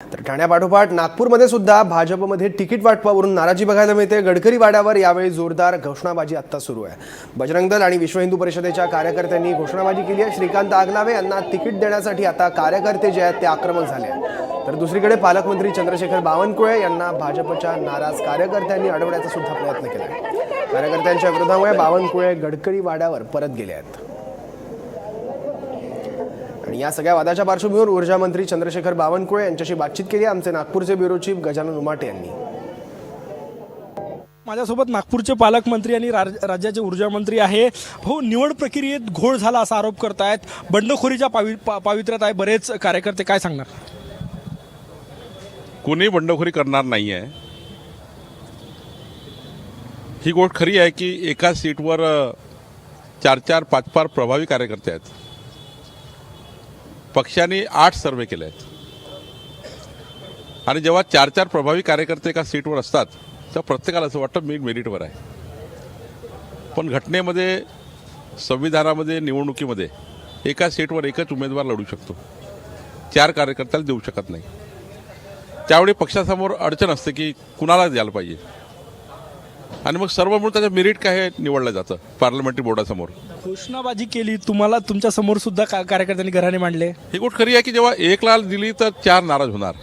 तर ठाण्यापाठोपाठ नागपूरमध्ये सुद्धा भाजपमध्ये तिकीट वाटपावरून नाराजी बघायला मिळते। गडकरी वाड्यावर यावेळी जोरदार घोषणाबाजी आता सुरू आहे। बजरंग दल आणि विश्व हिंदू परिषदेच्या कार्यकर्त्यांनी घोषणाबाजी केली आहे। श्रीकांत आगनावे यांना तिकीट देण्यासाठी आता कार्यकर्ते जे आहेत ते आक्रमक झाले आहेत। तर दुसरीकडे पालकमंत्री चंद्रशेखर बावनकुळे यांना भाजपच्या नाराज कार्यकर्त्यांनी अडवण्याचा सुद्धा प्रयत्न केला आहे। कार्यकर्त्यांच्या विरोधामुळे बावनकुळे गडकरी वाड्यावर परत गेले आहेत। आणि या सगळ्या वादाच्या पार्श्वभूमीवर ऊर्जा मंत्री चंद्रशेखर बावनकुळे यांच्याशी बातचीत केली आमचे नागपूरचे ब्युरो चीफ गजानन उमाटे यांनी। माझ्यासोबत नागपूरचे पालकमंत्री आणि राज्याचे ऊर्जा मंत्री आहे। हो, निवड प्रक्रियेत घोळ झाला असा आरोप करतायत, बंडखोरीच्या पावित्र्यात आहे बरेच कार्यकर्ते, काय सांगणार? कोणी बंडखोरी करणार नाही आहे। ही गोष्ट खरी आहे की एका सीटवर 4-4, 5-5 प्रभावी कार्यकर्ते आहेत। पक्षाने 8 सर्वे केले आहेत आणि जेव्हा 4-4 प्रभावी कार्यकर्ते एका सीटवर असतात तर प्रत्येकाला असं वाटतं मी मेरिटवर आहे। पण घटनेमध्ये, संविधानामध्ये, निवडणुकीमध्ये एका सीटवर एकच उमेदवार लढू शकतो, 4 कार्यकर्त्याला देऊ शकत नाही। त्यावेळी पक्षासमोर अडचण असते की कुणाला द्यायला पाहिजे आणि मग सर्व मिळून त्याचं मेरिट काय हे निवडलं जातं पार्लमेंटरी बोर्डासमोर। घोषणाबाजी केली, तुम्हाला तुमच्या समोर सुद्धा कार्यकर्त्यांनी घराने मांडले। ही गोष्ट खरी आहे की जेव्हा 1 लाख दिली तर 4 नाराज होणार,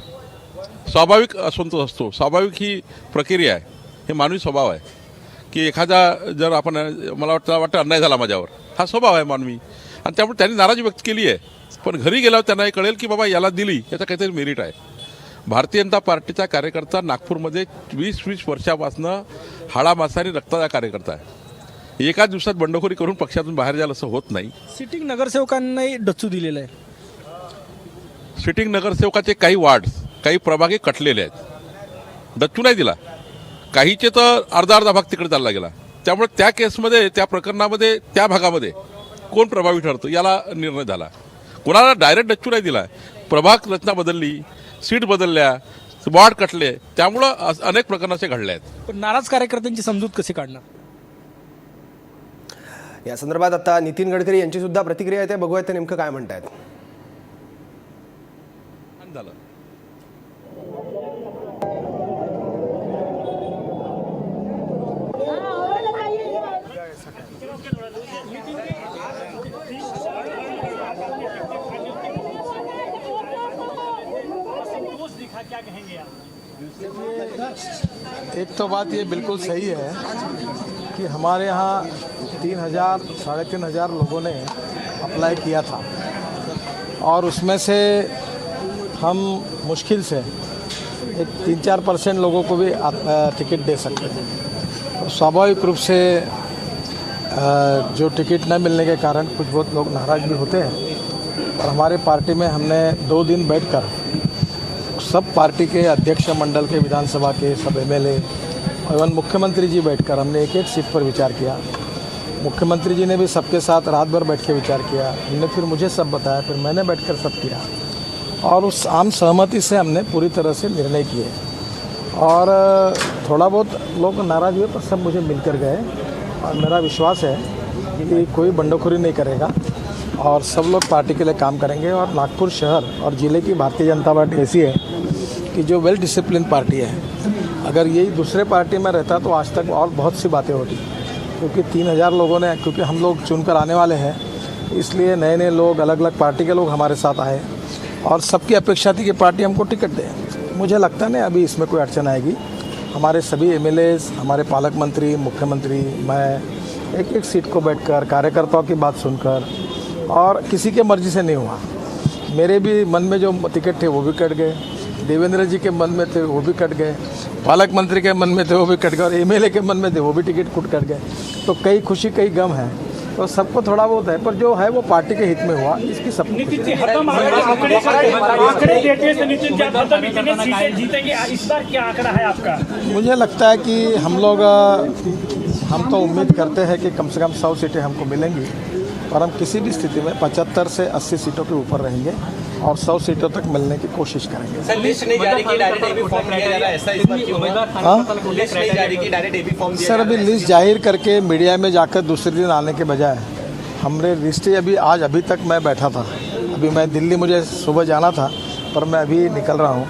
स्वाभाविक असंतोष असतो, स्वाभाविक ही प्रक्रिया आहे, हे मानवी स्वभाव आहे की एखादा जर आपण मला वाटतं अन्याय झाला माझ्यावर, हा स्वभाव आहे मानवी आणि त्यामुळे त्यांनी नाराजी व्यक्त केली आहे। पण घरी गेल्यावर त्यांना हे कळेल की बाबा याला दिली याचं काहीतरी मेरिट आहे। भारतीय जनता पार्टीचा कार्यकर्ता नागपूरमध्ये 20-20 वर्षापासून हाडामासाने रक्ताचा कार्यकर्ता आहे। एका दिवसात बंडखोरी करून पक्षातून बाहेर जायला असं होत नाही। सिटिंग नगरसेवकांनाही डच्चू दिलेलं आहे। सिटिंग नगरसेवकाचे काही वार्ड, काही प्रभागे कटलेले आहेत, डच्चू नाही दिला, काहीचे तर अर्धा भाग तिकडे चालला गेला। त्यामुळे त्या केसमध्ये, त्या प्रकरणामध्ये, त्या भागामध्ये कोण प्रभावी ठरतं याला निर्णय झाला। कोणाला डायरेक्ट डच्चू नाही दिला, प्रभाग रचना बदलली, सीट बदलल्या, वार्ड कटले, त्यामुळं अनेक प्रकरण असे घडले आहेत। पण नाराज कार्यकर्त्यांची समजूत कशी काढणार? या संदर्भात आता नितीन गडकरी यांची सुद्धा प्रतिक्रिया येते, बघूयात ते नेमकं काय म्हणतायत। एक तो बात ये बिल्कुल सही है कि हमारे यहाँ 3,000 साढ़े 3,000 लोगों ने अप्लाई किया था और उसमें से हम मुश्किल से एक 3-4% लोगों को भी टिकट दे सकते थे। तो स्वाभाविक रूप से जो टिकट न मिलने के कारण कुछ बहुत लोग नाराज़ भी होते हैं और हमारे पार्टी में हमने 2 दिन बैठकर सब पार्टी के अध्यक्ष मंडल के, विधानसभा के सब एमएलए और एवं मुख्यमंत्री जी बैठकर हमने एक सीट पर विचार किया। मुख्यमंत्री जी ने भी सबके साथ रात भर बैठ के विचार किया, उन्होंने फिर मुझे सब बताया, फिर मैंने बैठकर सब किया और उस आम सहमति से हमने पूरी तरह से निर्णय किए। और थोड़ा बहुत लोग नाराज़ हुए पर सब मुझे मिलकर गए और मेरा विश्वास है कि कोई बंडखोरी नहीं करेगा और सब लोग पार्टी के लिए काम करेंगे। और नागपुर शहर और ज़िले की भारतीय जनता पार्टी ऐसी है कि जो वेल डिसिप्लिन पार्टी है। अगर यही दूसरे पार्टी में रहता तो आज तक और बहुत सी बातें होती, क्योंकि 3,000 लोगों ने, क्योंकि हम लोग चुनकर आने वाले हैं, इसलिए नए नए लोग, अलग अलग पार्टी के लोग हमारे साथ आए और सबकी अपेक्षा थी कि पार्टी हमको टिकट दे। मुझे लगता नहीं अभी इसमें कोई अड़चन आएगी। हमारे सभी एमएलएज, हमारे पालक मंत्री, मुख्यमंत्री, मैं एक सीट को बैठकर कार्यकर्ताओं की बात सुनकर, और किसी के मर्जी से नहीं हुआ। मेरे भी मन में जो टिकट थे वो भी कट गए, देवेंद्र जी के मन में थे वो भी कट गए, पालक मंत्री के मन में थे वो भी कट गए और एमएलए के मन में थे वो भी टिकट कट गए। तो कई खुशी कई गम है, तो सबको थोड़ा बहुत है, पर जो है वो पार्टी के हित में हुआ, इसकी सब मुझे लगता है कि हम तो उम्मीद करते हैं कि कम से कम 100 सीटें हमको मिलेंगी और हम किसी भी स्थिति में 75 से 80 सीटों के ऊपर रहेंगे और 100 सीटों तक मिलने की कोशिश करेंगे। सर, लिस्ट नहीं जारी की, डायरेक्ट एबी फॉर्म लिया जा रहा है, ऐसा इस बार क्यों हुआ? लिस्ट नहीं जारी की, डायरेक्ट एबी फॉर्म दिया। सर, अभी लिस्ट जाहिर करके मीडिया में जाकर दूसरे दिन आने के बजाय हमने लिस्ट अभी तक मैं बैठा था। अभी मैं दिल्ली, मुझे सुबह जाना था पर मैं अभी निकल रहा हूँ।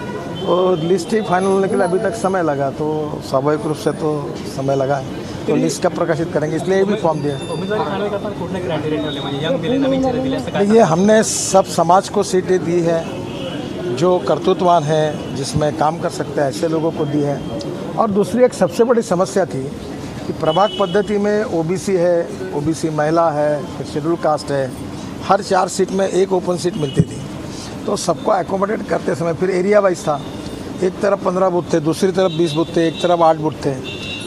तो लिस्ट ही फाइनल होने के लिए अभी तक समय लगा, तो स्वाभाविक रूप से तो समय लगा है, तो लिस्ट कब प्रकाशित करेंगे, इसलिए ये भी फॉर्म दिया। उमेदवारी फायनल करताना कुठले क्रायटेरिया ठरले म्हणजे यंग दिले नवीन चेहरे दिले असं काय? देखिए, हमने सब समाज को सीटें दी है, जो कर्तृत्ववान है, जिसमें काम कर सकते हैं ऐसे लोगों को दी है। और दूसरी एक सबसे बड़ी समस्या थी कि प्रभाग पद्धति में ओबीसी है, ओबीसी महिला है, फिर शेड्यूल कास्ट है, हर 4 सीट में एक ओपन सीट मिलती थी, तो सबको एकोमोडेट करते समय फिर एरिया वाइज था, एक तरफ 15 बूथ थे, दूसरी तरफ 20 बूथ थे, एक तरफ 8 बूथ थे,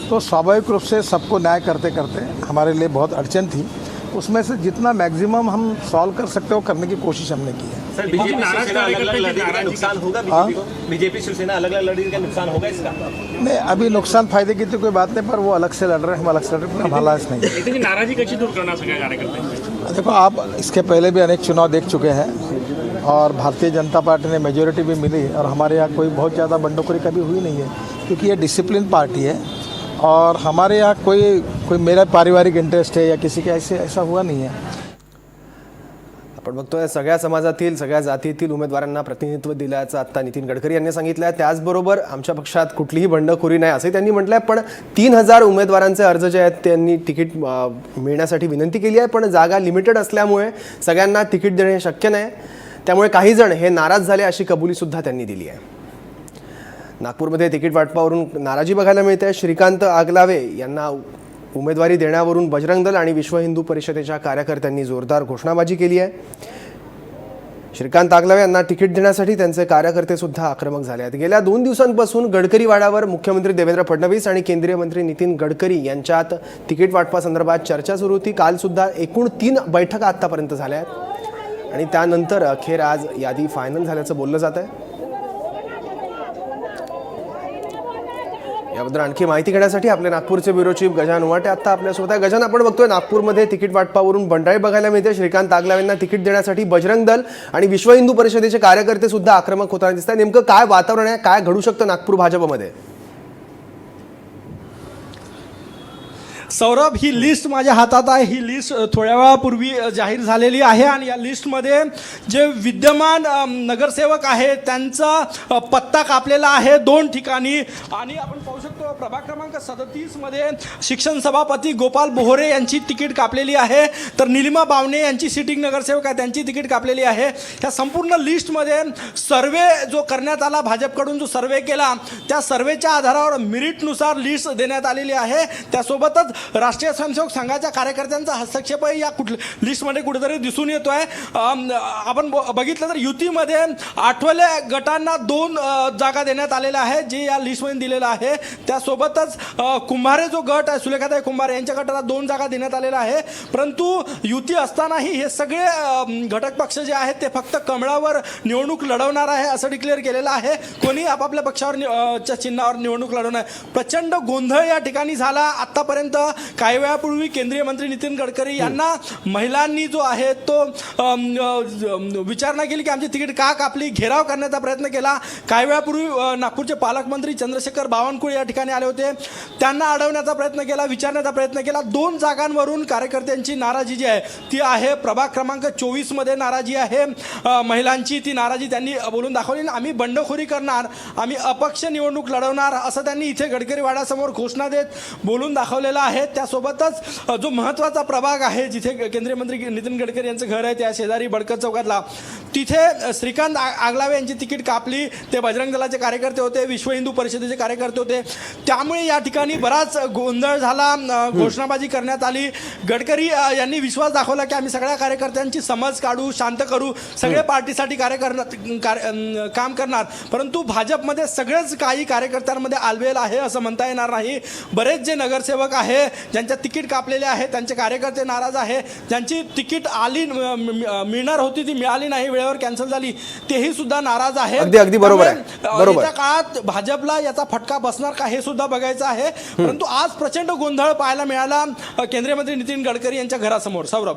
तो स्वाभाविक रूप से सबको न्याय करते करते हमारे लिए बहुत अड़चन थी। उसमें से जितना मैक्सिमम हम सॉल्व कर सकते हो करने की कोशिश हमने की है। सर, बीजेपी शिवसेना अलग अलग लड़ी का नुकसान होगा बीजेपी को? बीजेपी शिवसेना अलग अलग लड़ी का नुकसान होगा इसका? नहीं, अभी नुकसान फायदे की तो कोई बात नहीं, पर वो अलग से लड़ रहे हैं, हम अलग से लड़ रहे हैं, हमारा इस नहीं। त्याची नाराजी कशी दूर करणार सगळ्या कार्यकर्त्यांची? देखो, आप इसके पहले भी अनेक चुनाव देख चुके हैं और भारतीय जनता पार्टी ने मेजोरिटी भी मिली और हमारे यहाँ कोई बहुत ज़्यादा बंडखोरी कभी हुई नहीं है, क्योंकि ये डिसिप्लिन पार्टी है और हमारे यहाँ कोई मेरा पारिवारिक इंटरेस्ट है या किसी के ऐसा हुआ नहीं है। आपण बघतोय सगळ्या समाजातील सगळ्या जातीतील उमेदवारांना प्रतिनिधित्व दिल्याचं आता नितीन गडकरी यांनी सांगितलं आहे। त्याचबरोबर आमच्या पक्षात कुठलीही बंडखोरी नाही असंही त्यांनी म्हटलं आहे। पण 3000 उमेदवारांचे अर्ज जे आहेत त्यांनी तिकीट मिळण्यासाठी विनंती केली आहे, पण जागा लिमिटेड असल्यामुळे सगळ्यांना तिकीट देणे शक्य नाही, त्यामुळे काही जण हे नाराज झाले अशी कबुलीसुद्धा त्यांनी दिली आहे। नागपूरमध्ये तिकीट वाटपावरून नाराजी बघायला मिळते। श्रीकांत आगलावे यांना उमेदवारी देण्यावरून बजरंग दल आणि विश्व हिंदू परिषदेच्या कार्यकर्त्यांनी जोरदार घोषणाबाजी केली आहे। श्रीकांत आगलावे यांना तिकीट देण्यासाठी त्यांचे कार्यकर्ते सुद्धा आक्रमक झाले आहेत। गेल्या 2 दिवसांपासून गडकरी वाड्यावर मुख्यमंत्री देवेंद्र फडणवीस आणि केंद्रीय मंत्री नितीन गडकरी यांच्यात तिकीट वाटपासंदर्भात चर्चा सुरू होती। काल सुद्धा एकूण 3 बैठका आतापर्यंत झाल्या आहेत आणि त्यानंतर अखेर आज यादी फायनल झाल्याचं बोललं जात आहे। याबद्दल आणखी माहिती घेण्यासाठी आपले नागपूरचे ब्युरो चीफ गजानन उमाटे आता आपल्यासोबत आहे। गजानन, आपण बघतोय नागपूरमध्ये तिकीट वाटपावरून बंडाळी बघायला मिळते। श्रीकांत आगलावेंना तिकीट देण्यासाठी बजरंग दल आणि विश्व हिंदू परिषदेचे कार्यकर्ते सुद्धा आक्रमक होताना दिसत आहे। नेमकं काय वातावरण आहे, काय घडू शकतं नागपूर भाजपमध्ये? सौरभ, ही लिस्ट माझ्या हातात आहे। ही लिस्ट थोड्या वेळापूर्वी जाहीर झालेली आहे आणि या लिस्टमध्ये जे विद्यमान नगरसेवक आहेत त्यांचा पत्ता कापलेला आहे 2 ठिकाणी आणि आपण पाहू शकतो प्रभाग क्रमांक 37 मध्ये शिक्षण सभापती गोपाल बोहरे यांची तिकीट कापलेली आहे, तर निलिमा बावणे यांची सिटिंग नगरसेवक आहे त्यांची तिकीट कापलेली आहे। या संपूर्ण लिस्टमध्ये सर्वे जो करण्यात आला, भाजपकडून जो सर्वे केला त्या सर्वेच्या आधारावर मेरिटनुसार लिस्ट देण्यात आलेली आहे। त्यासोबतच राष्ट्रीय स्वयंसेवक संघाच्या कार्यकर्त्यांचा हस्तक्षेपही या लिस्टमध्ये कुठेतरी दिसून येतोय। आपण बघितलं तर युतीमध्ये आठवले गटांना 2 जागा देण्यात आलेल्या आहेत जे या लिस्टमध्ये दिलेलं आहे। त्यासोबतच कुंभारे जो गट आहे, सुलेखाताई कुंभारे यांच्या गटाला 2 जागा देण्यात आलेल्या आहे। परंतु युती असतानाही हे सगळे घटक पक्ष जे आहेत ते फक्त कमळावर निवडणूक लढवणार आहे असं डिक्लेअर केलेलं आहे। कोणी आपापल्या पक्षावर चिन्हावर निवडणूक लढवणार। प्रचंड गोंधळ या ठिकाणी झाला। आतापर्यंत काही वेळापूर्वी केंद्रीय मंत्री नितीन गडकरी यांना महिलांनी जो आहे तो विचारणा केली की आमची तिकीट का कापली, घेराव करण्याचा प्रयत्न केला। काही वेळापूर्वी नागपूरचे पालकमंत्री चंद्रशेखर बावनकुळे या ठिकाणी आले होते, त्यांना अडवण्याचा प्रयत्न केला, विचारण्याचा प्रयत्न केला। 2 जागांवरून कार्यकर्त्यांची नाराजी जी आहे ती आहे। प्रभाग क्रमांक 24 मध्ये नाराजी आहे महिलांची, ती नाराजी त्यांनी बोलून दाखवली। आम्ही बंडखोरी करणार, आम्ही अपक्ष निवडणूक लढवणार असं त्यांनी इथे गडकरी वाड्यासमोर घोषणा देत बोलून दाखवलेलं आहे। त्यासोबतच जो महत्त्वाचा प्रभाग आहे जिथे केंद्रीय मंत्री नितीन गडकरी यांचं घर आहे त्या शेजारी बडकत चौकातला, तिथे श्रीकांत आगलावे यांची तिकीट कापली। ते बजरंग दलाचे कार्यकर्ते होते, विश्व हिंदू परिषदेचे कार्यकर्ते होते, त्यामुळे या ठिकाणी बराच गोंधळ झाला, घोषणाबाजी करण्यात आली। गडकरी यांनी विश्वास दाखवला की आम्ही सगळ्या कार्यकर्त्यांची समज काढू, शांत करू, सगळे पार्टीसाठी काम करणार। परंतु भाजपमध्ये सगळेच काही कार्यकर्त्यांमध्ये आलबेल आहे असं म्हणता येणार नाही। बरेच जे नगरसेवक आहे ज्यांच्या तिकीट कापलेले आहे त्यांचे कार्यकर्ते नाराज आहे, ज्यांची तिकीट मिळणार होती ती मिळाली नाही, वेळेवर कॅन्सल झाली, तेही सुद्धा नाराज आहे। अगदी बरोबर आहे, बरोबर। येत्या काळात भाजपला याचा फटका बसणार का हे सुद्धा बघायचं आहे। परंतु आज प्रचंड गोंधळ पाहायला मिळाला केंद्रीय मंत्री नितीन गडकरी यांच्या घरासमोर। सौरभ,